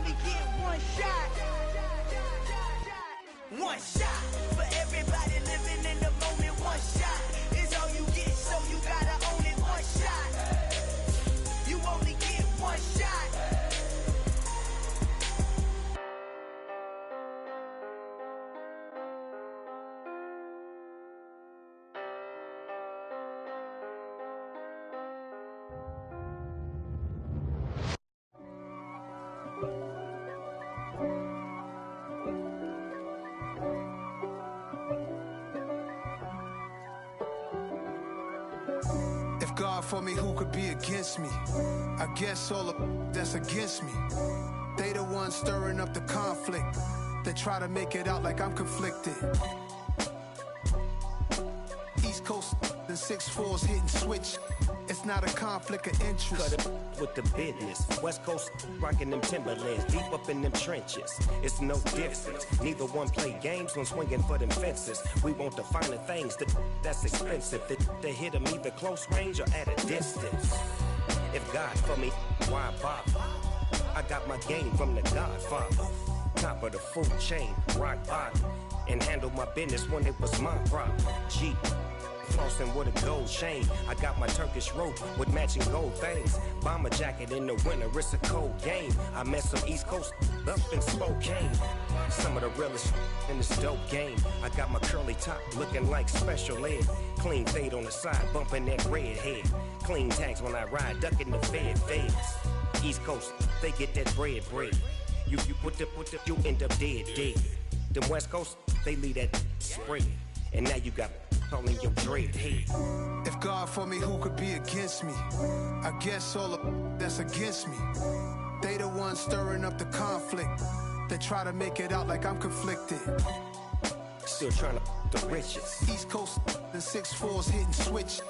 only get one shot. One shot for everybody living in the moment. One shot is all you get, so you gotta own it. One shot. You only get one shot. If God for me, who could be against me? I guess all of that's against me. They the ones stirring up the conflict. They try to make it out like I'm conflicted. East Coast and 6'4's hitting switch. It's not a conflict of interest. Cut it with the business. West Coast rocking them Timberlands, deep up in them trenches. It's no difference. Neither one play games when swinging for them fences. We want the finer things that's expensive. They hit them either close range or at a distance. If God for me, why bother? I got my game from the Godfather. Top of the food chain, rock bottom. And handle my business when it was my problem. G. Flossing with a gold chain. I got my Turkish rope with matching gold things. Bomber jacket in the winter, it's a cold game. I met some East Coast up in Spokane. Some of the realest in this dope game. I got my curly top looking like special ed. Clean fade on the side, bumping that red head. Clean tags when I ride, ducking the feds. East Coast, they get that bread. You you end up dead. Them West Coast, they leave that spread. And now you got calling your dread head. If God for me, who could be against me? I guess all of that's against me. They the ones stirring up the conflict. They try to make it out like I'm conflicted. Still trying to the riches. East Coast and 6'4's hitting switch.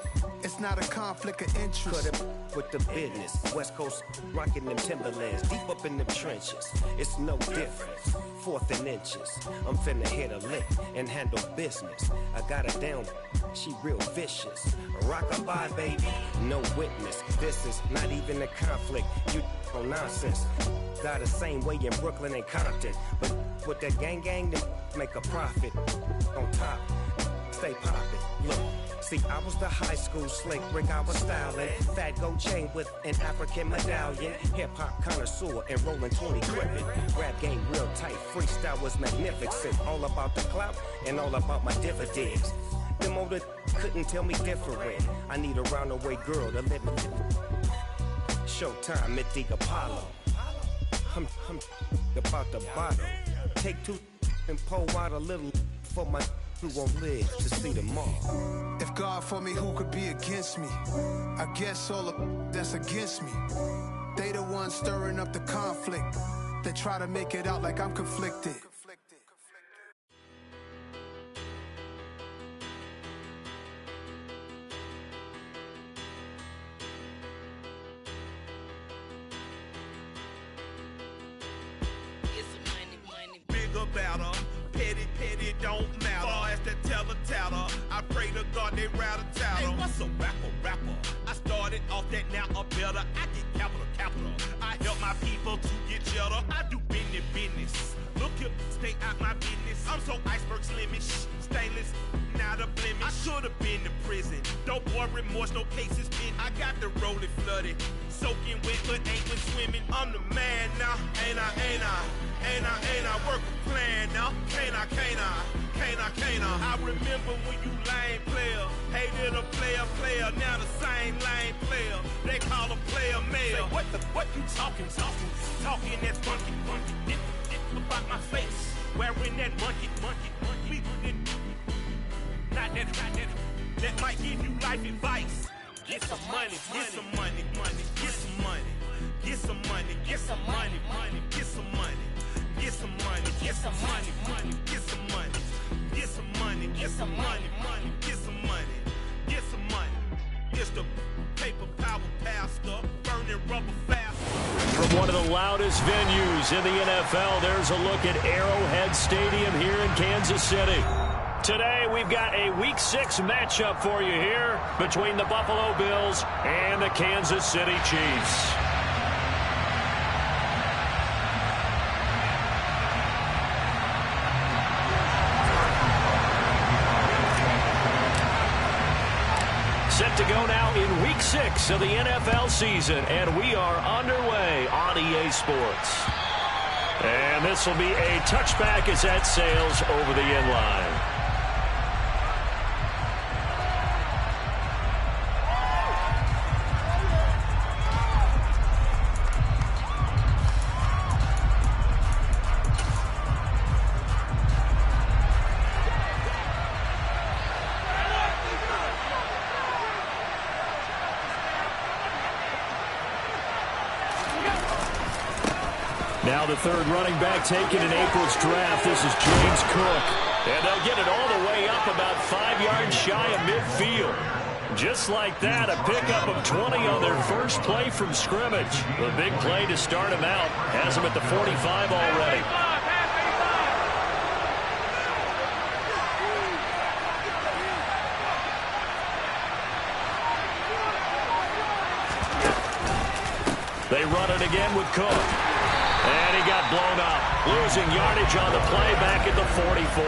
It's not a conflict of interest. Cut it with the business. West Coast rocking them Timberlands, deep up in them trenches. It's no difference. 4th and inches. I'm finna hit a lick and handle business. I got her down, she real vicious. Rockabye, baby, no witness. This is not even a conflict. You on nonsense. Got the same way in Brooklyn and Compton. But with that gang, then make a profit. On top, stay poppin'. Look. See, I was the high school slick Rick, I was styling. Fat gold chain with an African medallion. Hip-hop connoisseur and rolling 20 gripping. Rap game real tight, freestyle was magnificent. All about the clout and all about my dividends. Them older couldn't tell me different. I need a roundaway girl to live with. Showtime at the Apollo. I'm about the bottle. Take 2 and pour out a little for my who won't live to see tomorrow. If God for me, who could be against me? I guess all of that's against me. They the ones stirring up the conflict. They try to make it out like I'm conflicted. Bigger, better. Petty, don't matter. Far as the teller-tatter, I pray to God they rattle-tatter. Hey, what's a rapper? I started off that, now I'm better. I get capital. I help my people to get cheddar. I do business. Look here, stay out my business. I'm so iceberg slimmish, stainless, not a blemish. I should've been to prison. Don't boy remorse, no cases pinned. I got the rolling flooded, soaking wet, but ain't been swimming. I'm the man now, ain't I? Work a plan now, can't I? I remember when you lame player, hated a player, now the same lame player. They call a player male. Say, what you talking? Talking that's funky. About my face, wearing that monkey. We didn't. Not that. That might give you life advice. Get some money. It's the paper power pastor, burning rubber fast. From one of the loudest venues in the NFL, there's a look at Arrowhead Stadium here in Kansas City. Today, we've got a Week 6 matchup for you here between the Buffalo Bills and the Kansas City Chiefs. weeks of the NFL season, and we are underway on EA Sports. And this will be a touchback as that sails over the end line. Now the third running back taken in April's draft. This is James Cook. And they'll get it all the way up about 5 yards shy of midfield. Just like that, a pickup of 20 on their first play from scrimmage. The big play to start him out has him at the 45 already. They run it again with Cook. And he got blown up, losing yardage on the play back at the 44.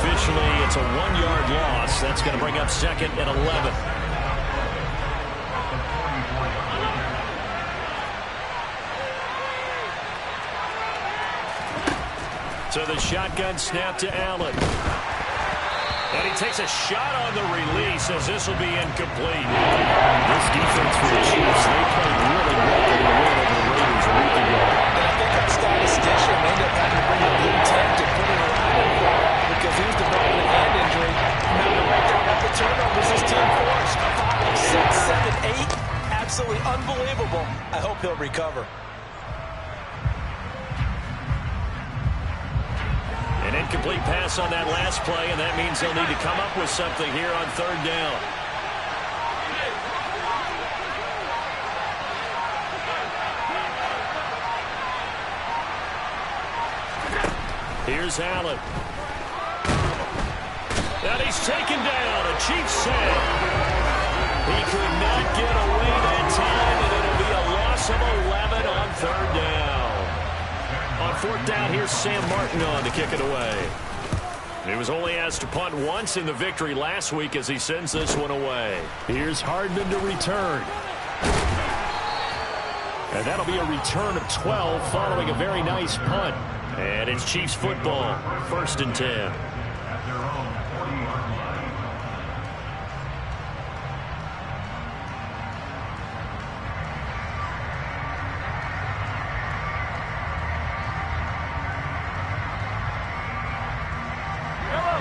Officially, it's a 1-yard loss. That's going to bring up 2nd and 11. So the shotgun snap to Allen. And he takes a shot on the release as this will be incomplete. This defense for the Chiefs, they played really well in the win over the Raiders a week ago. And I think our statistician ended up having to bring a blue tent to put it around him because he was developing a hand injury. Now to break down what the turnovers this team forced. 5, 6, 7, 8. Absolutely unbelievable. I hope he'll recover. An incomplete pass on that last play, and that means they'll need to come up with something here on 3rd down. Here's Allen. And he's taken down. A Chiefs sack. He could not get away that time, and it'll be a loss of 11 on 3rd down. On 4th down, here's Sam Martin on to kick it away. He was only asked to punt once in the victory last week as he sends this one away. Here's Hardman to return. And that'll be a return of 12 following a very nice punt. And it's Chiefs football, 1st and 10.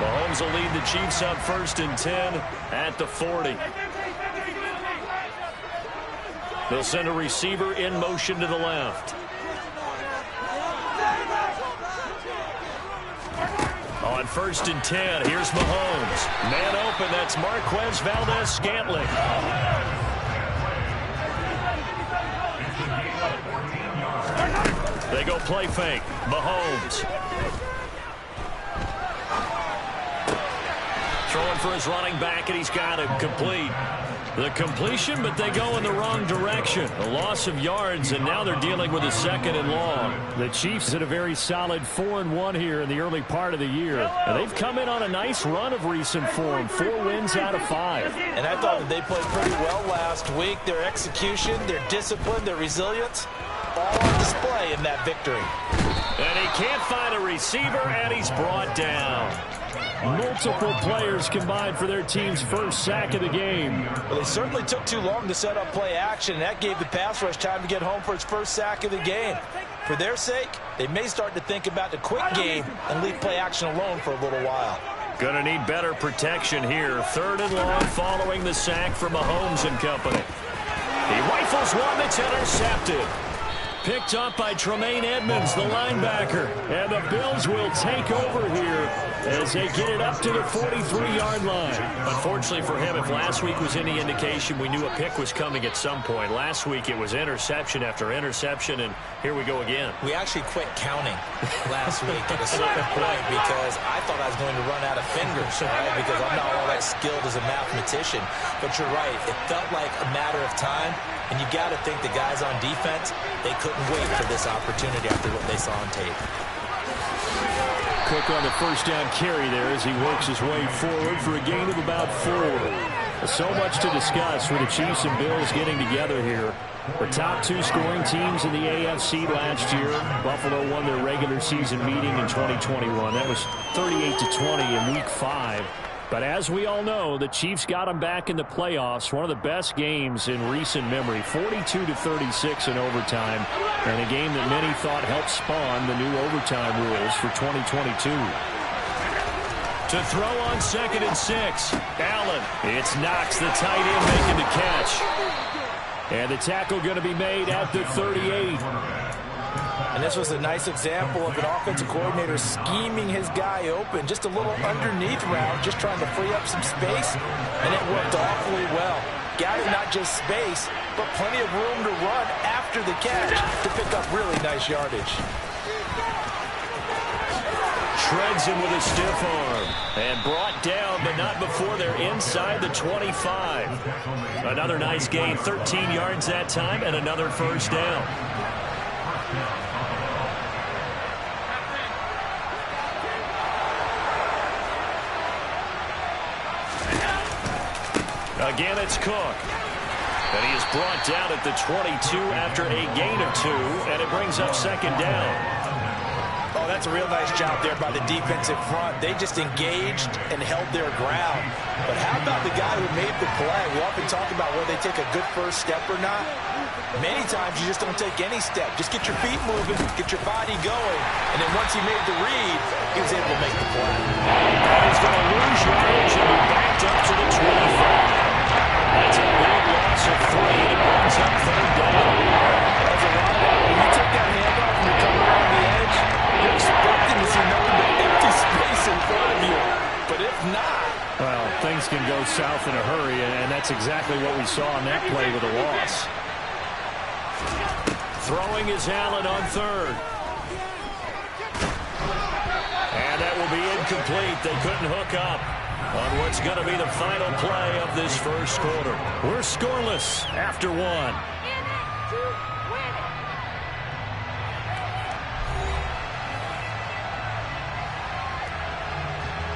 Mahomes will lead the Chiefs up 1st and 10 at the 40. They'll send a receiver in motion to the left. On 1st and 10, here's Mahomes. Man open, that's Marquez Valdez-Scantling. They go play fake. Mahomes. Throwing for his running back, and he's got it complete. The completion, but they go in the wrong direction. A loss of yards, and now they're dealing with a 2nd and long. The Chiefs had a very solid 4-1 here in the early part of the year. And they've come in on a nice run of recent form, 4 wins out of 5. And I thought that they played pretty well last week. Their execution, their discipline, their resilience, all on display in that victory. And he can't find a receiver, and he's brought down. Multiple players combined for their team's first sack of the game. Well, they certainly took too long to set up play action, and that gave the pass rush time to get home for its first sack of the game. For their sake, they may start to think about the quick game and leave play action alone for a little while. Gonna need better protection here. 3rd and long following the sack from Mahomes and company. He rifles one that's intercepted. Picked up by Tremaine Edmonds, the linebacker. And the Bills will take over here as they get it up to the 43-yard line. Unfortunately for him, if last week was any indication, we knew a pick was coming at some point. Last week it was interception after interception, and here we go again. We actually quit counting last week at a certain point because I thought I was going to run out of fingers, right? Because I'm not all that skilled as a mathematician. But you're right. It felt like a matter of time. And you got to think the guys on defense, they couldn't wait for this opportunity after what they saw on tape. Cook on the 1st down carry there as he works his way forward for a gain of about 4. So much to discuss with the Chiefs and Bills getting together here. The top two scoring teams in the AFC last year. Buffalo won their regular season meeting in 2021. That was 38-20 in Week 5. But as we all know, the Chiefs got them back in the playoffs. One of the best games in recent memory. 42-36 in overtime. And a game that many thought helped spawn the new overtime rules for 2022. To throw on 2nd and 6. Allen. It's Knox, the tight end, making the catch. And the tackle going to be made at the 38. And this was a nice example of an offensive coordinator scheming his guy open. Just a little underneath route, just trying to free up some space. And it worked awfully well. Gathered not just space, but plenty of room to run after the catch to pick up really nice yardage. Shreds him with a stiff arm. And brought down, but not before they're inside the 25. Another nice gain, 13 yards that time, and another first down. Again, it's Cook. And he is brought down at the 22 after a gain of 2, and it brings up 2nd down. Oh, that's a real nice job there by the defensive front. They just engaged and held their ground. But how about the guy who made the play? We often talk about whether they take a good first step or not. Many times you just don't take any step. Just get your feet moving, get your body going. And then once he made the read, he was able to make the play. And he's going to lose yardage and be backed up to the 25. That's a big loss of 3. It brings up 3rd down. That's a lot. When you take that handoff and you come around the edge, you're expecting to see nothing but empty space in front of you. But if not... Well, things can go south in a hurry, and that's exactly what we saw on that play with a loss. Throwing is Allen on 3rd. And that will be incomplete. They couldn't hook up on what's going to be the final play of this first quarter. We're scoreless after 1.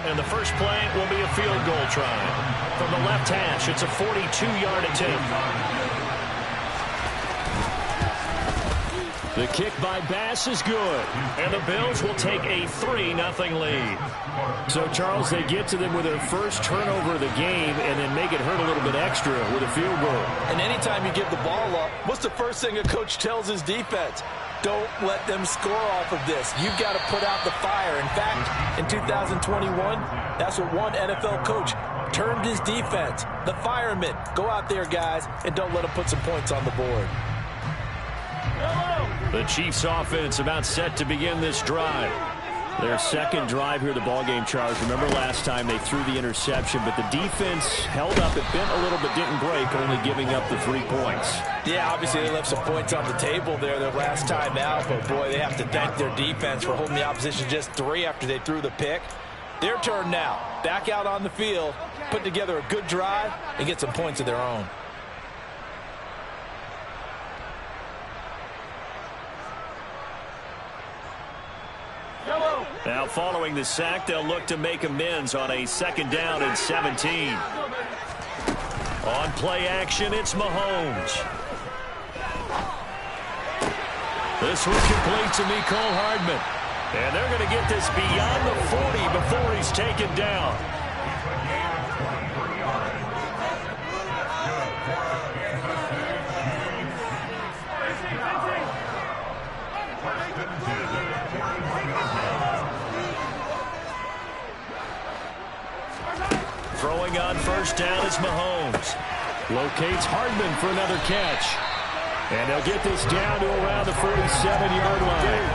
And the first play will be a field goal try. From the left hash, it's a 42-yard attempt. The kick by Bass is good. And the Bills will take a 3-0 lead. So, Charles, they get to them with their first turnover of the game and then make it hurt a little bit extra with a field goal. And anytime you give the ball up, what's the first thing a coach tells his defense? Don't let them score off of this. You've got to put out the fire. In fact, in 2021, that's what one NFL coach termed his defense. The firemen. Go out there, guys, and don't let them put some points on the board. The Chiefs offense about set to begin this drive. Their second drive here, the ballgame, Charles. Remember last time they threw the interception, but the defense held up. It bent a little, but didn't break, only giving up the 3 points. Yeah, obviously they left some points on the table there their last time out, but boy, they have to thank their defense for holding the opposition just 3 after they threw the pick. Their turn now. Back out on the field, put together a good drive, and get some points of their own. Now following the sack, they'll look to make amends on a 2nd down and 17. On play action, it's Mahomes. This one complete to Mecole Hardman. And they're going to get this beyond the 40 before he's taken down. Throwing on first down is Mahomes. Locates Hardman for another catch. And they'll get this down to around the 47-yard line.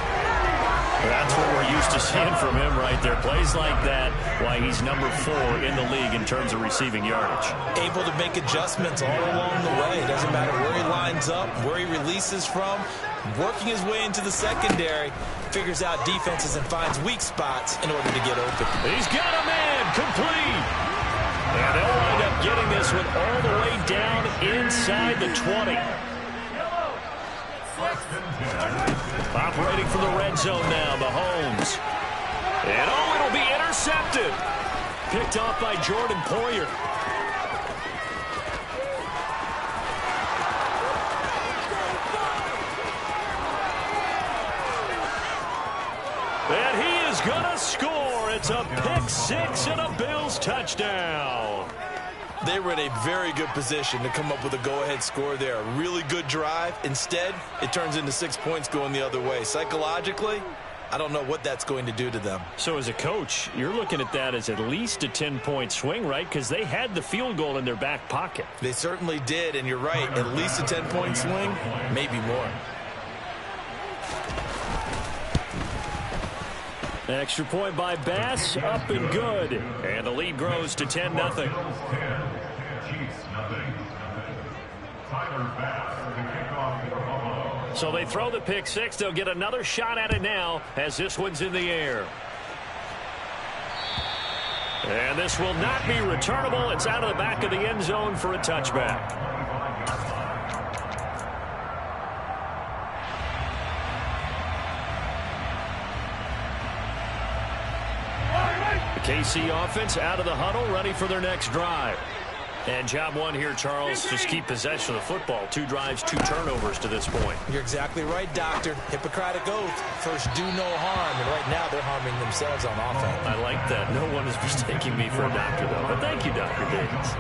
That's what we're used to seeing from him right there. Plays like that, why he's number 4 in the league in terms of receiving yardage. Able to make adjustments all along the way. Doesn't matter where he lines up, where he releases from. Working his way into the secondary. Figures out defenses and finds weak spots in order to get open. He's got a man complete. And they'll wind up getting this one all the way down inside the 20. Operating from the red zone now, Mahomes. And it'll be intercepted. Picked off by Jordan Poyer. is going to score. It's a pick six and a Bills touchdown. They were in a very good position to come up with a go-ahead score there. A really good drive. Instead, it turns into 6 points going the other way. Psychologically, I don't know what that's going to do to them. So as a coach, you're looking at that as at least a 10-point swing, right? Because they had the field goal in their back pocket. They certainly did, and you're right. At least a 10-point swing, maybe more. Extra point by Bass, up and good. And the lead grows to 10-0. So they throw the pick six. They'll get another shot at it now as this one's in the air. And this will not be returnable. It's out of the back of the end zone for a touchback. The KC offense out of the huddle, ready for their next drive. And job one here, Charles, just keep possession of the football. 2 drives, 2 turnovers to this point. You're exactly right, Doctor. Hippocratic oath. First, do no harm. And right now, they're harming themselves on offense. I like that. No one is mistaking me for a doctor, though. But thank you, Dr. Davis.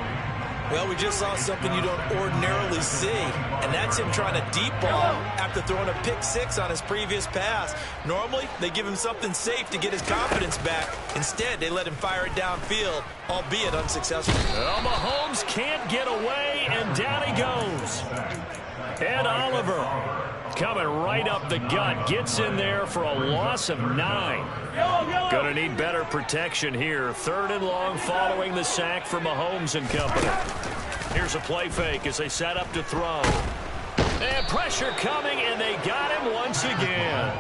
Well, we just saw something you don't ordinarily see, and that's him trying to deep ball after throwing a pick six on his previous pass. Normally, they give him something safe to get his confidence back. Instead, they let him fire it downfield, albeit unsuccessful. Well, Mahomes can't get away, and down he goes. Ed Oliver coming right up the gut. Gets in there for a loss of 9. Gonna need better protection here. 3rd and long following the sack for Mahomes and company. Here's a play fake as they set up to throw. And pressure coming, and they got him once again.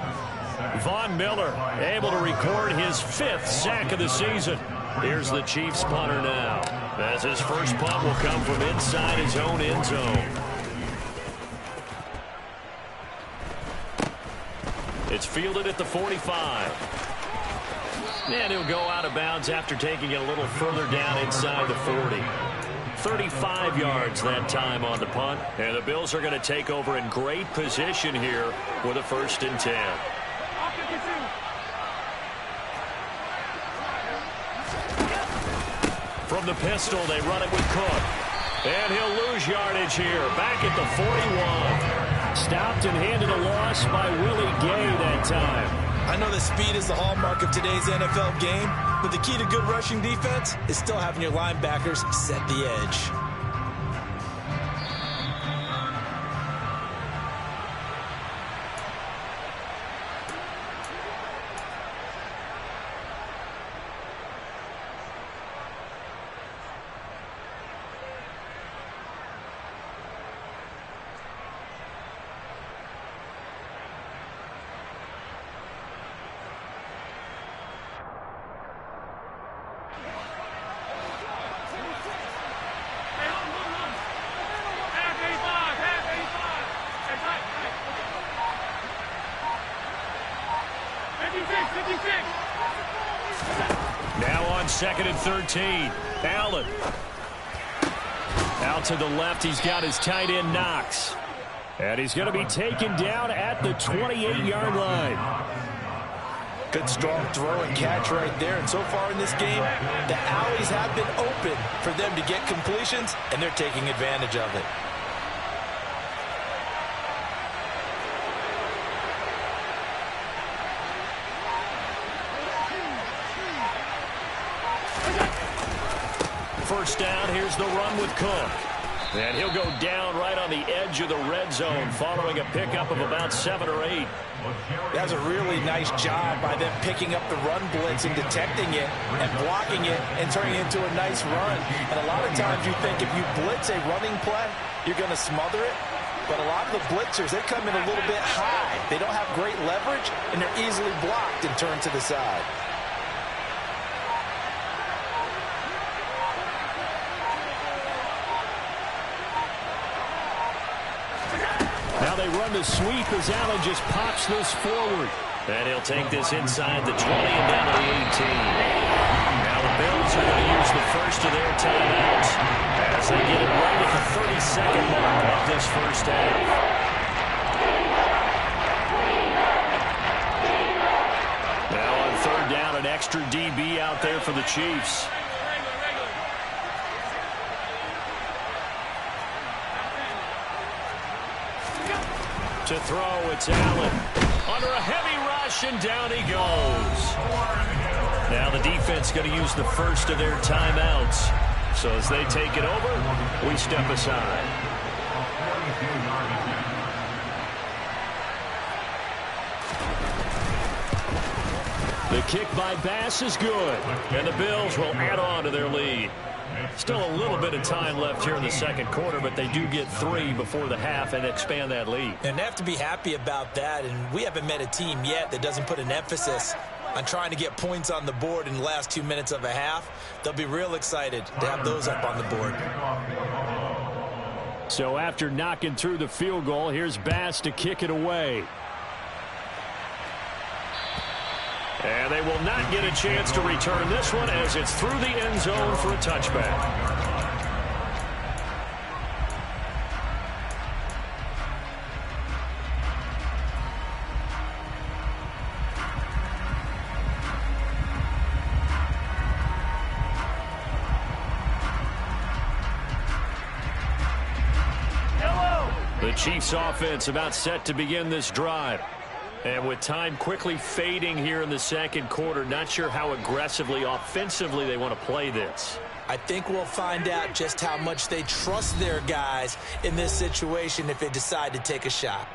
Von Miller able to record his 5th sack of the season. Here's the Chiefs punter now, as his first punt will come from inside his own end zone. It's fielded at the 45. And he'll go out of bounds after taking it a little further down inside the 40. 35 yards that time on the punt. And the Bills are going to take over in great position here with a 1st and 10. From the pistol, they run it with Cook. And he'll lose yardage here. Back at the 41. Stopped and handed a loss by Willie Gay that time. I know that speed is the hallmark of today's NFL game, but the key to good rushing defense is still having your linebackers set the edge. Now on 2nd and 13. Allen. Out to the left, he's got his tight end Knox. And he's going to be taken down at the 28-yard line. Good strong throw and catch right there. And so far in this game, the alleys have been open for them to get completions, and they're taking advantage of it. First down, here's the run with Cook. And he'll go down right on the edge of the red zone following a pickup of about 7 or 8. That was a really nice job by them picking up the run blitz and detecting it and blocking it and turning it into a nice run. And a lot of times you think if you blitz a running play, you're going to smother it. But a lot of the blitzers, they come in a little bit high. They don't have great leverage, and they're easily blocked and turned to the side. Now they run the sweep as Allen just pops this forward. And he'll take this inside the 20 and down to the 18. Now the Bills are going to use the first of their timeouts as they get it right at the 32nd mark of this first half. Now on 3rd out there for the Chiefs. To throw, it's Allen. Under a heavy rush, and down he goes. Now the defense going to use the first of their timeouts. So as they take it over, we step aside. The kick by Bass is good, and the Bills will add on to their lead. Still a little bit of time left here in the second quarter, but they do get 3 before the half and expand that lead. And they have to be happy about that, and we haven't met a team yet that doesn't put an emphasis on trying to get points on the board in the last 2 minutes of a half. They'll be real excited to have those up on the board. So after knocking through the field goal, here's Bass to kick it away. And they will not get a chance to return this one as it's through the end zone for a touchback. The Chiefs offense about set to begin this drive. And with time quickly fading here in the second quarter, not sure how aggressively, offensively they want to play this. I think we'll find out just how much they trust their guys in this situation if they decide to take a shot.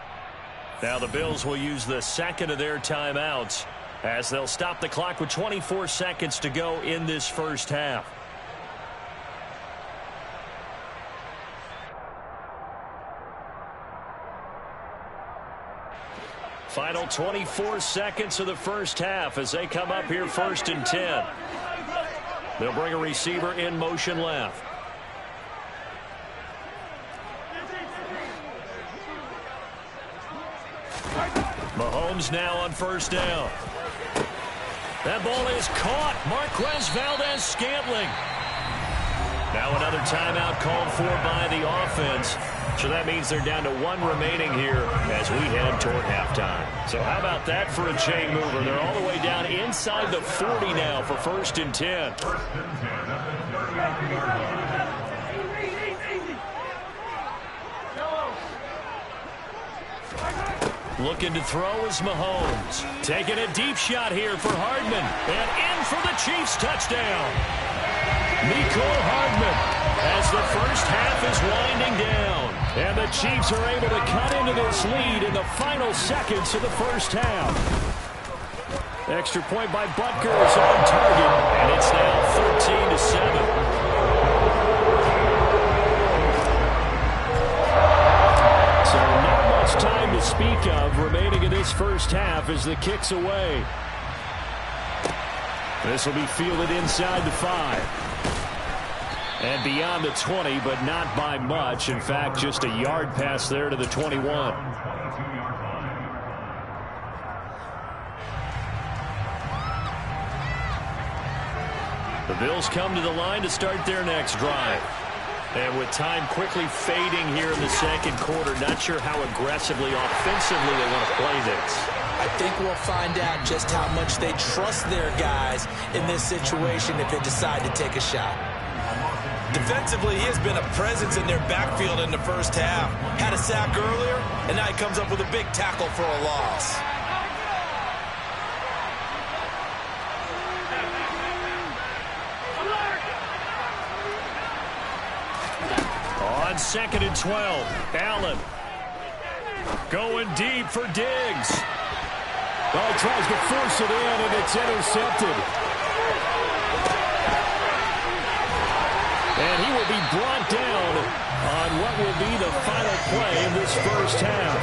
Now the Bills will use the second of their timeouts as they'll stop the clock with 24 seconds to go in this first half. Final 24 seconds of the first half as they come up here 1st and 10. They'll bring a receiver in motion left. Mahomes now on first down. That ball is caught. Marquez Valdes-Scantling. Now another timeout called for by the offense. So that means they're down to 1 remaining here as we head toward halftime. So how about that for a chain mover? They're all the way down inside the 40 now for 1st and 10. Looking to throw is Mahomes. Taking a deep shot here for Hardman. And in for the Chiefs touchdown. Mecole Hardman as the first half is winding down. And the Chiefs are able to cut into this lead in the final seconds of the first half. Extra point by Butker is on target, and it's now 13-7. So not much time to speak of remaining in this first half as the kick's away. This will be fielded inside the 5. And beyond the 20, but not by much. In fact, just a yard pass there to the 21. The Bills come to the line to start their next drive. And with time quickly fading here in the second quarter, not sure how aggressively, offensively they want to play this. I think we'll find out just how much they trust their guys in this situation if they decide to take a shot. Defensively, he has been a presence in their backfield in the first half. Had a sack earlier, and now he comes up with a big tackle for a loss. On 2nd and 12, Allen going deep for Diggs. Oh, he tries to force it in, and it's intercepted. And he will be brought down on what will be the final play of this first half.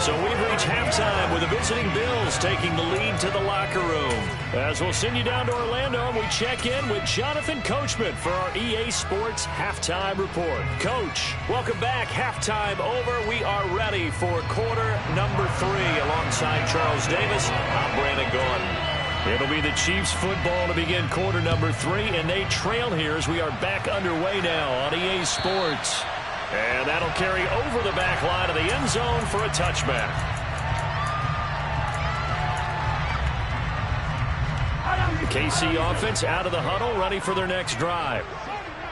So we've reached halftime with the visiting Bills taking the lead to the locker room. As we'll send you down to Orlando, and we check in with Jonathan Coachman for our EA Sports Halftime Report. Coach, welcome back. Halftime over. We are ready for quarter number 3 alongside Charles Davis. I'm Brandon Gordon. It'll be the Chiefs football to begin quarter number 3, and they trail here as we are back underway now on EA Sports. And that'll carry over the back line of the end zone for a touchback. The KC offense out of the huddle, ready for their next drive.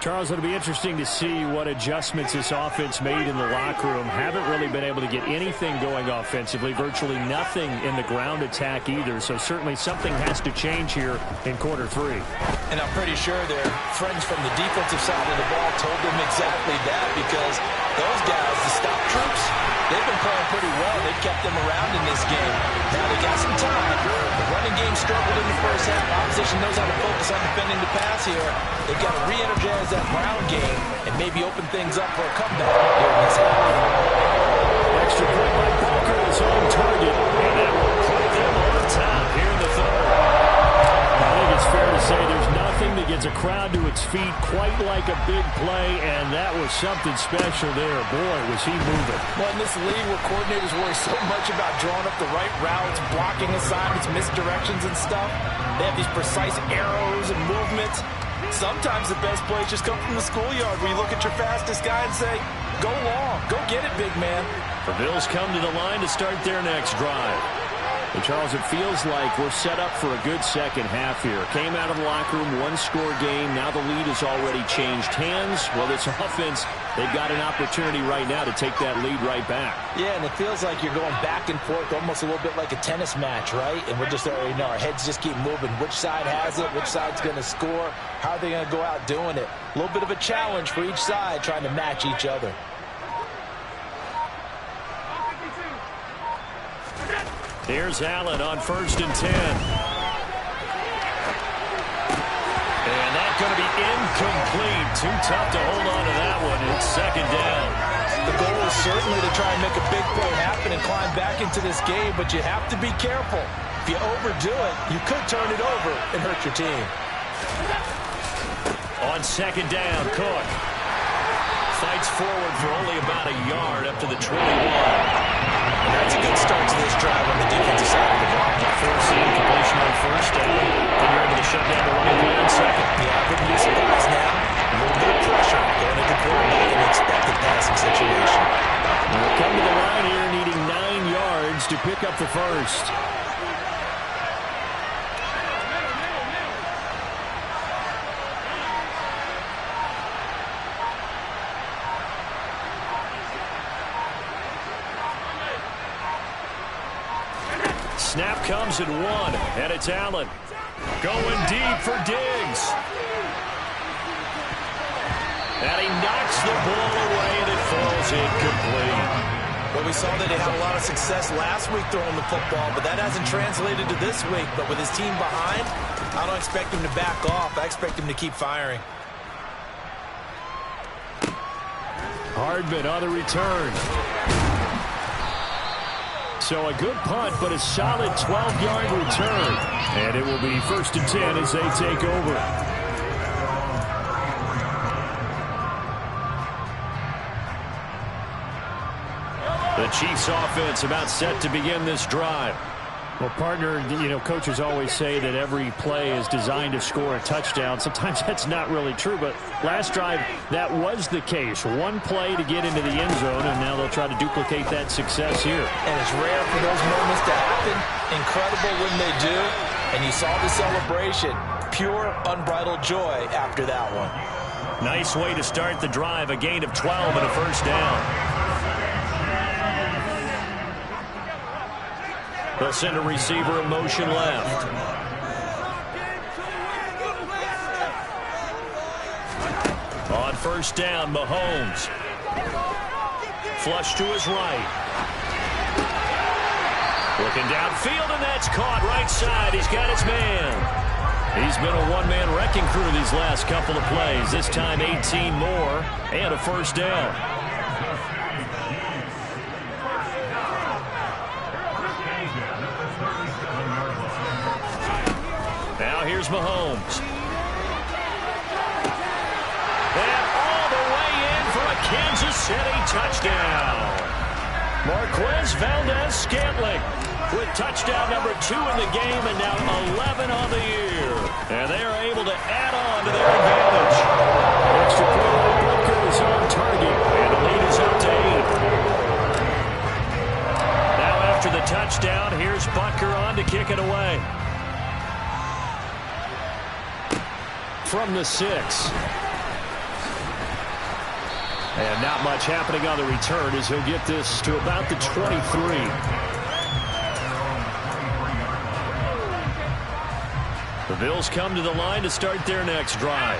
Charles, it'll be interesting to see what adjustments this offense made in the locker room. Haven't really been able to get anything going offensively, virtually nothing in the ground attack either. So certainly something has to change here in quarter 3. And I'm pretty sure their friends from the defensive side of the ball told them exactly that, because those guys, the stop troops, they've been playing pretty well. They've kept them around in this game. Now they got some time. The running game struggled in the first half. Opposition knows how to focus on defending the pass here. They've got to re-energize that ground game and maybe open things up for a comeback here in this half. Extra point by Booker is on target, and that will put them on top here in the third. I think it's fair to say there's nothing that gets a crowd to its feet quite like a big play, and that was something special there. Boy, was he moving. Well, in this league where coordinators worry so much about drawing up the right routes, blocking assignments, misdirections and stuff, they have these precise arrows and movements. Sometimes the best plays just come from the schoolyard where you look at your fastest guy and say, go long, go get it, big man. The Bills come to the line to start their next drive. And Charles, it feels like we're set up for a good second half here. Came out of the locker room, one-score game. Now the lead has already changed hands. Well, this offense, they've got an opportunity right now to take that lead right back. Yeah, and it feels like you're going back and forth, almost a little bit like a tennis match, right? And we're just already know our heads just keep moving. Which side has it? Which side's going to score? How are they going to go out doing it? A little bit of a challenge for each side, trying to match each other. Here's Allen on 1st and 10. And that's going to be incomplete. Too tough to hold on to that one. It's 2nd down. The goal is certainly to try and make a big play happen and climb back into this game, but you have to be careful. If you overdo it, you could turn it over and hurt your team. On 2nd down, Cook fights forward for only about a yard up to the 21. And that's a good start to this drive on the defensive side of the ball. Forcing completion on 1st down. Then you're able to shut down the running play on 2nd. Yeah, I wouldn't be surprised now. A little bit of pressure going into quarterback in an expected passing situation. We'll come to the line here needing 9 yards to pick up the first. Snap comes at 1, and it's Allen. Going deep for Diggs. And he knocks the ball away, and it falls incomplete. Well, we saw that he had a lot of success last week throwing the football, but that hasn't translated to this week. But with his team behind, I don't expect him to back off. I expect him to keep firing. Hardman on the return. So a good punt, but a solid 12-yard return. And it will be 1st and 10 as they take over. The Chiefs offense about set to begin this drive. Well, partner, you know, coaches always say that every play is designed to score a touchdown. Sometimes that's not really true, but last drive, that was the case. One play to get into the end zone, and now they'll try to duplicate that success here. And it's rare for those moments to happen. Incredible when they do. And you saw the celebration. Pure, unbridled joy after that one. Nice way to start the drive. A gain of 12 and a 1st down. They'll send a receiver in motion left. On 1st down, Mahomes. Flush to his right. Looking downfield, and that's caught right side. He's got his man. He's been a one-man wrecking crew these last couple of plays. This time 18 more and a 1st down. Now here's Mahomes. And all the way in for a Kansas City touchdown. Marquez Valdez-Scantling with touchdown number 2 in the game and now 11 on the year. And they are able to add on to their advantage. Extra point by Booker is on target. And the lead is up to 8. Now after the touchdown, here's Butker on to kick it away. from the 6. And not much happening on the return as he'll get this to about the 23. The Bills come to the line to start their next drive.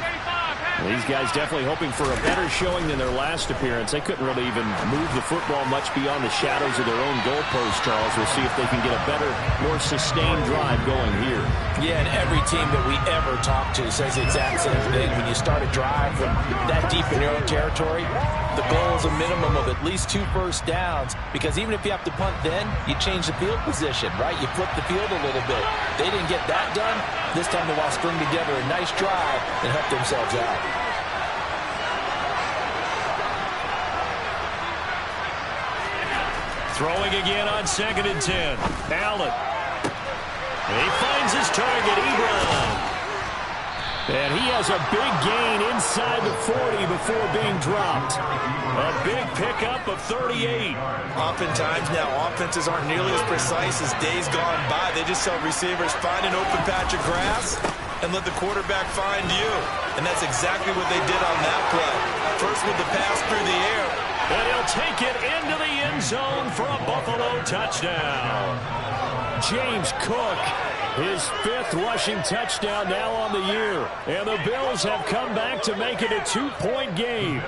These guys definitely hoping for a better showing than their last appearance. They couldn't really even move the football much beyond the shadows of their own goalpost, Charles. We'll see if they can get a better, more sustained drive going here. Yeah, and every team that we ever talk to says the exact same thing. When you start a drive from that deep in your own territory, the goal is a minimum of at least 2 first downs, because even if you have to punt then, you change the field position, right? You flip the field a little bit. They didn't get that done. This time they want to string together a nice drive and help themselves out. Throwing again on 2nd and 10. Allen. He finds his target, Ebron. And he has a big gain inside the 40 before being dropped. A big pickup of 38. Oftentimes now, offenses aren't nearly as precise as days gone by. They just tell receivers, find an open patch of grass and let the quarterback find you. And that's exactly what they did on that play. First with the pass through the air. And he'll take it into the end zone for a Buffalo touchdown. James Cook, his 5th rushing touchdown now on the year. And the Bills have come back to make it a 2-point game.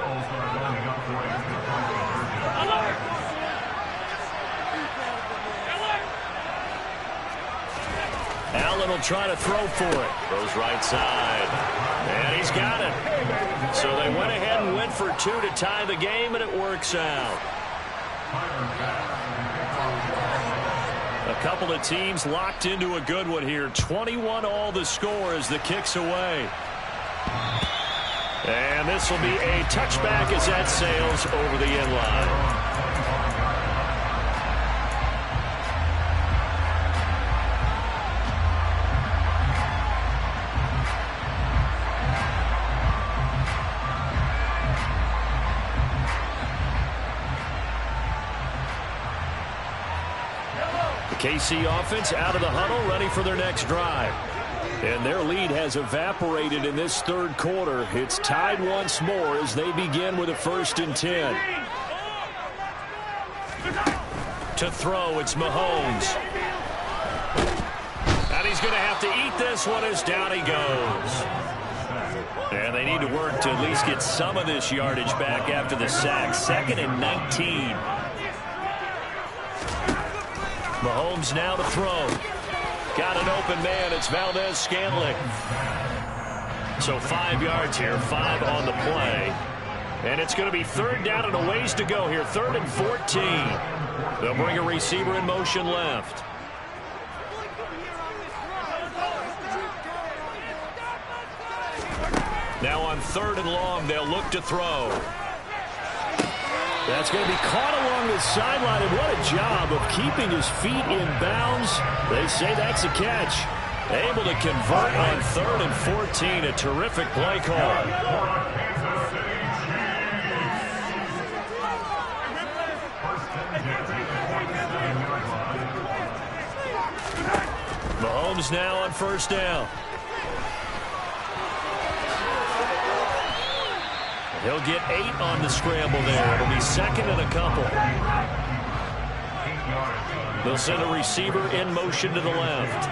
Allen will try to throw for it. Goes right side. And he's got it. So they went ahead and went for 2 to tie the game, and it works out. A couple of teams locked into a good one here. 21-all the score as the kick's away. And this will be a touchback as that sails over the end line. KC offense out of the huddle, ready for their next drive. And their lead has evaporated in this 3rd quarter. It's tied once more as they begin with a 1st and 10. To throw, it's Mahomes. And he's going to have to eat this one as down he goes. And they need to work to at least get some of this yardage back after the sack. 2nd and 19. Mahomes now to throw. Got an open man. It's Valdez-Scantling. So 5 yards here, 5 on the play. And it's going to be 3rd down and a ways to go here. 3rd and 14. They'll bring a receiver in motion left. Now on 3rd and long, they'll look to throw. That's going to be caught along the sideline, and what a job of keeping his feet in bounds. They say that's a catch. Able to convert on 3rd and 14. A terrific play call. Mahomes now on 1st down. He'll get 8 on the scramble there. It'll be 2nd and a couple. They'll send a receiver in motion to the left.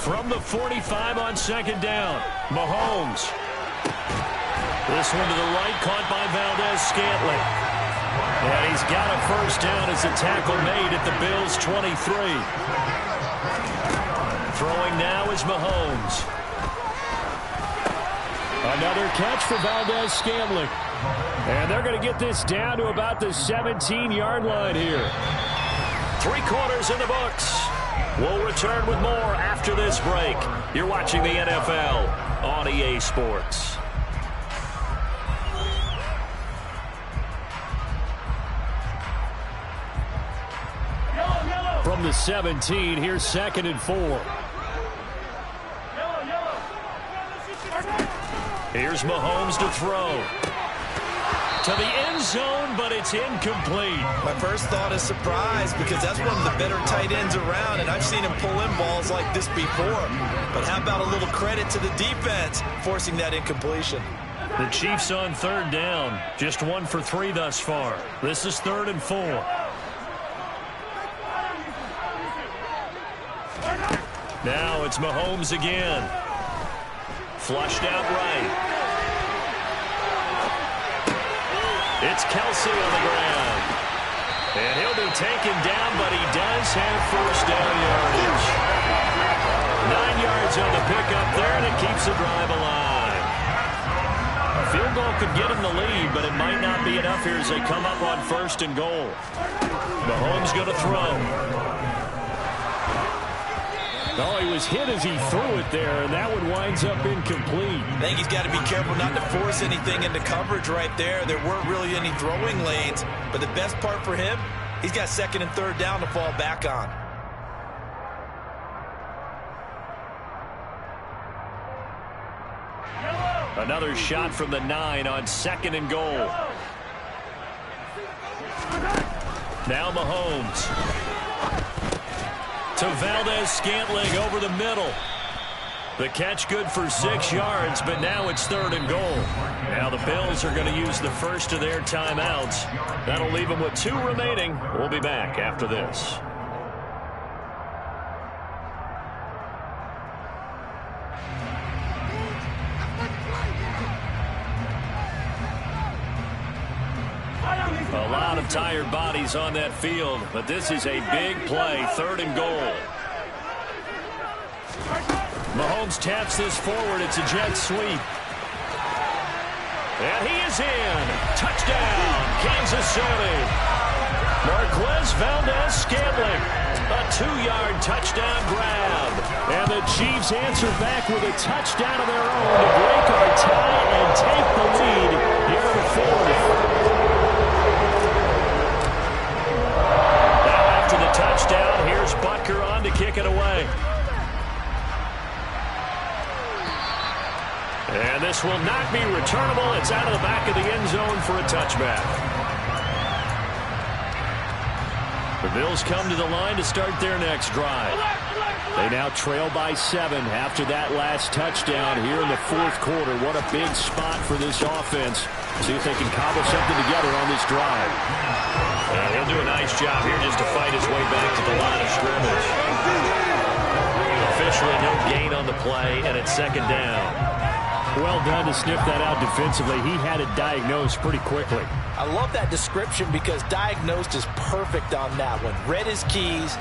From the 45 on 2nd down, Mahomes. This one to the right, caught by Valdez-Scantling. And he's got a 1st down as the tackle made at the Bills' 23. Throwing now is Mahomes. Another catch for Valdez-Scantling. And they're going to get this down to about the 17-yard line here. 3 quarters in the books. We'll return with more after this break. You're watching the NFL on EA Sports. From the 17, here's 2nd and 4. Here's Mahomes to throw. to the end zone, but it's incomplete. My first thought is surprise because that's one of the better tight ends around, and I've seen him pull in balls like this before. But how about a little credit to the defense forcing that incompletion? The Chiefs on third down. Just 1 for 3 thus far. This is 3rd and 4. Now it's Mahomes again. Flushed out right. It's Kelsey on the ground. And he'll be taken down, but he does have first down yardage. 9 yards on the pickup there, and it keeps the drive alive. A field goal could get him the lead, but it might not be enough here as they come up on 1st and goal. Mahomes going to throw. Oh, he was hit as he threw it there, and that one winds up incomplete. I think he's got to be careful not to force anything into coverage right there. There weren't really any throwing lanes, but the best part for him, he's got 2nd and 3rd down to fall back on. Another shot from the 9 on 2nd and goal. Now Mahomes. To Valdez-Scantling over the middle. The catch good for 6 yards, but now it's 3rd and goal. Now the Bills are going to use the first of their timeouts. That'll leave them with 2 remaining. We'll be back after this. A lot of tired bodies on that field, but this is a big play, 3rd and goal. Mahomes taps this forward. It's a jet sweep. And he is in. Touchdown, Kansas City. Marquez Valdez-Scantling. A 2-yard touchdown grab. And the Chiefs answer back with a touchdown of their own to break our tie and take the lead here in the 4th. The touchdown. Here's Butker on to kick it away. And this will not be returnable. It's out of the back of the end zone for a touchback. The Bills come to the line to start their next drive. They now trail by 7 after that last touchdown here in the 4th quarter. What a big spot for this offense. See if they can cobble something together on this drive. He'll do a nice job here just to fight his way back to the line of scrimmage. Officially no gain on the play, and it's 2nd down. Well done to sniff that out defensively. He had it diagnosed pretty quickly. I love that description because diagnosed is perfect on that one. Read his keys,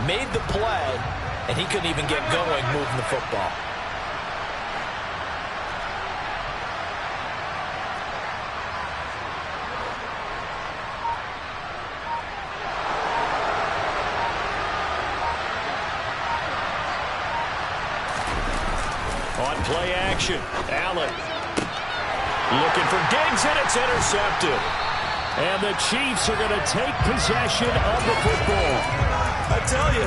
made the play, and he couldn't even get going moving the football. On play action, Allen looking for Diggs, and it's intercepted. And the Chiefs are going to take possession of the football. I tell you,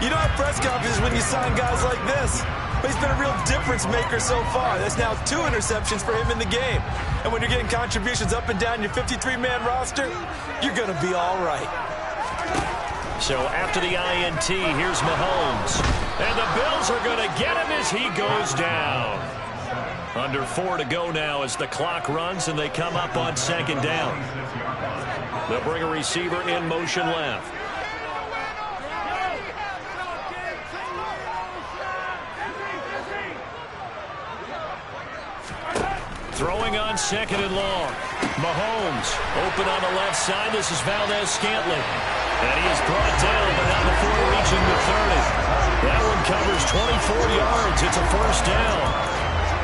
you don't have press conferences when you sign guys like this. But he's been a real difference maker so far. That's now 2 interceptions for him in the game. And when you're getting contributions up and down your 53-man roster, you're going to be all right. So after the INT, here's Mahomes. And the Bills are going to get him as he goes down. Under 4 to go now as the clock runs and they come up on 2nd down. They'll bring a receiver in motion left. Throwing on 2nd and long. Mahomes open on the left side. This is Valdez-Scantling. And he is brought down, but not before reaching the 30. That one covers 24 yards. It's a 1st down.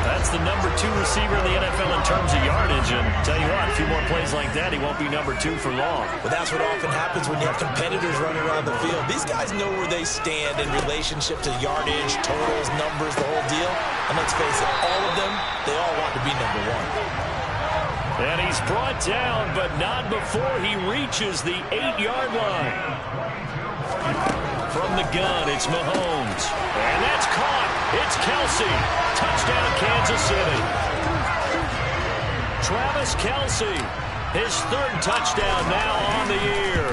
That's the number 2 receiver in the NFL in terms of yardage. And tell you what, a few more plays like that, he won't be number 2 for long. Well, that's what often happens when you have competitors running around the field. These guys know where they stand in relationship to yardage, totals, numbers, the whole deal. And let's face it, all of them, they all want to be number 1. And he's brought down, but not before he reaches the 8-yard line. From the gun, it's Mahomes. And that's caught. It's Kelsey. Touchdown, Kansas City. Travis Kelsey His third touchdown now on the year.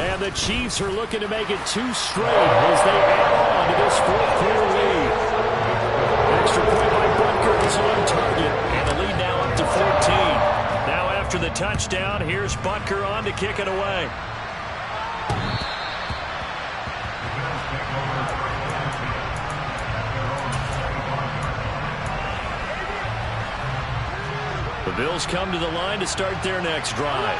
And the Chiefs are looking to make it 2 straight as they add on to this fourth-quarter lead. Extra point by Butker is on target, and the lead now up to 14. Now after the touchdown, here's Butker on to kick it away. The Bills come to the line to start their next drive.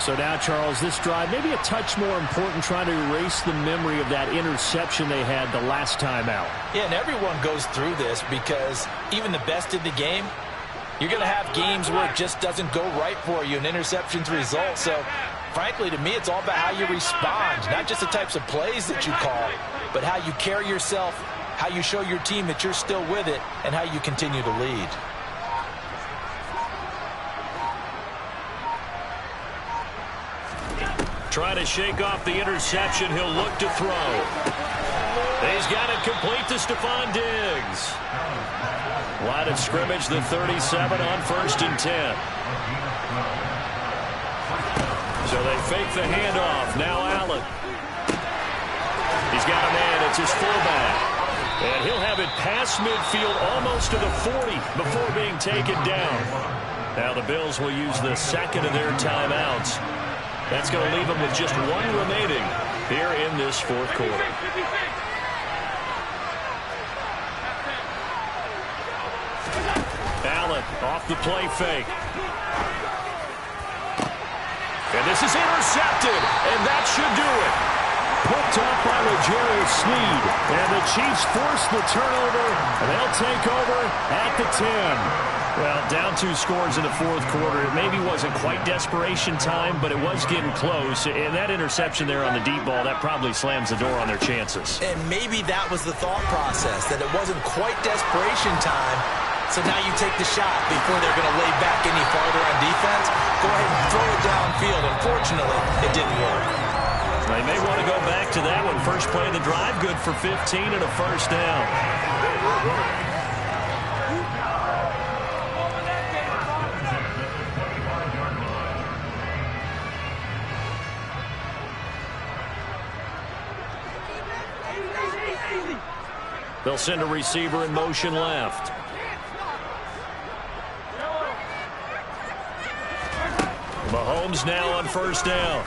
So now, Charles, this drive maybe a touch more important, trying to erase the memory of that interception they had the last time out. Yeah, and everyone goes through this because even the best in the game, you're going to have games where it just doesn't go right for you, and interceptions result. So, frankly, to me, it's all about how you respond, not just the types of plays that you call, but how you carry yourself, how you show your team that you're still with it, and how you continue to lead. Trying to shake off the interception. He'll look to throw. He's got it complete to Stephon Diggs. Line of scrimmage, the 37 on 1st and 10. So they fake the handoff. Now Allen. He's got a man. It's his fullback. And he'll have it past midfield almost to the 40 before being taken down. Now the Bills will use the second of their timeouts. That's going to leave them with just 1 remaining here in this fourth quarter. Allen off the play fake. And this is intercepted, and that should do it. Picked up by L'Jarius Sneed. And the Chiefs force the turnover, and they'll take over at the 10. Well, down 2 scores in the fourth quarter. It maybe wasn't quite desperation time, but it was getting close. And that interception there on the deep ball, that probably slams the door on their chances. And maybe that was the thought process, that it wasn't quite desperation time. So now you take the shot before they're going to lay back any farther on defense. Go ahead and throw it downfield. Unfortunately, it didn't work. They may want to go back to that one. First play of the drive, good for 15 and a first down. They'll send a receiver in motion left. Mahomes now on first down.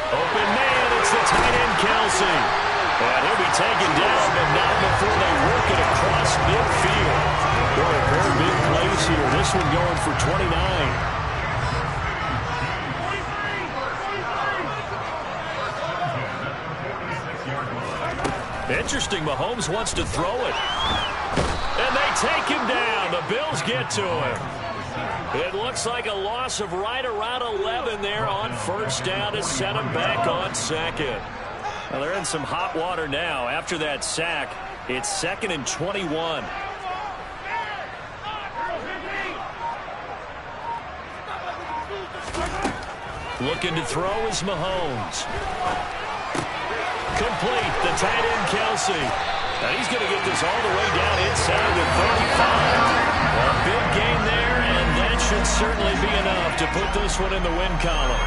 Open man, it's the tight end Kelsey. And he'll be taken down, but not before they work it across midfield. Boy, a very big plays here. This one going for 29. Interesting, Mahomes wants to throw it. And they take him down. The Bills get to him. It looks like a loss of right around 11 there on first down to set him back on second. Well, they're in some hot water now. After that sack, it's 2nd and 21. Looking to throw is Mahomes. Complete, the tight end Kelsey. Now he's going to get this all the way down inside the 35. A big gain there, and that should certainly be enough to put this one in the win column.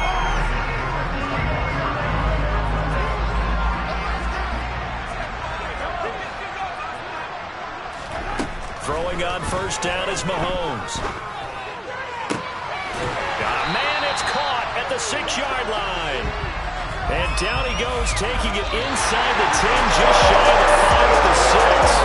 Throwing on first down is Mahomes. Man, it's caught at the 6-yard line. And down he goes, taking it inside the 10, just shy of the 5 of the 6.